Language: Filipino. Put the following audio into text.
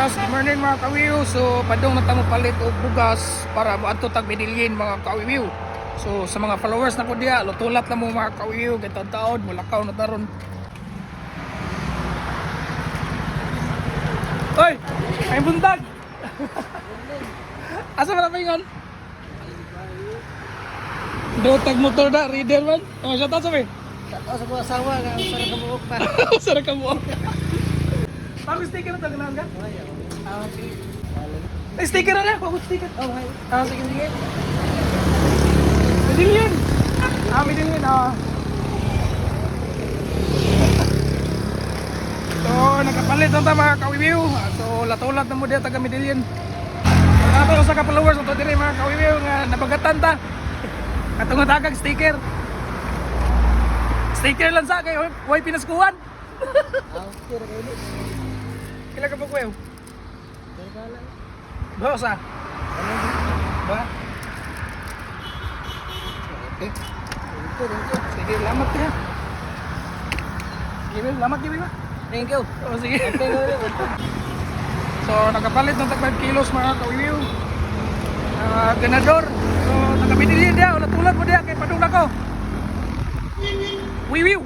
Yes, good morning mga kawiw. So, padong na tamo palit og bugas para moadto tag Medellin mga kawiw. So, sa mga followers na ko diya, lutulat na mo mga kawiw, gatong taon, mulakaw na taron. Oy, may bundag. Asa man pingon? Do tag motor da, reader man. Oh, shout out sa mi. Sa mga asawa nga, sarang kamuok pa. Sara ka mo. Pag sticker na tag ka? Ah, sige. Ay, sticker na, pag sticker. Oh, hi. Ah, sige, sige. Medellin. Ah, Medellin, ah. So, nakapalit na ta mga kawiwiw. So, latulat na mo diya taga Medellin. Ato sa ka-followers ito din mga kawiwiw nga nabagatan ta. Katong tagag sticker. Sticker lang sa kay way pinaskuhan. Ah, okay, kayo. Kila ka pa kuyaw? Gala. Ba sa? Ba? Okay. Thank Sige, lamat ka. Sige, lamat ka ba? you. Oh, sige. Thank you. So, nakapalit ng tag 5 kilos mga kawiwiw. Ganador. So, taga Medellin dia, ulat-ulat mo dia kay padung nako. Wiwiw.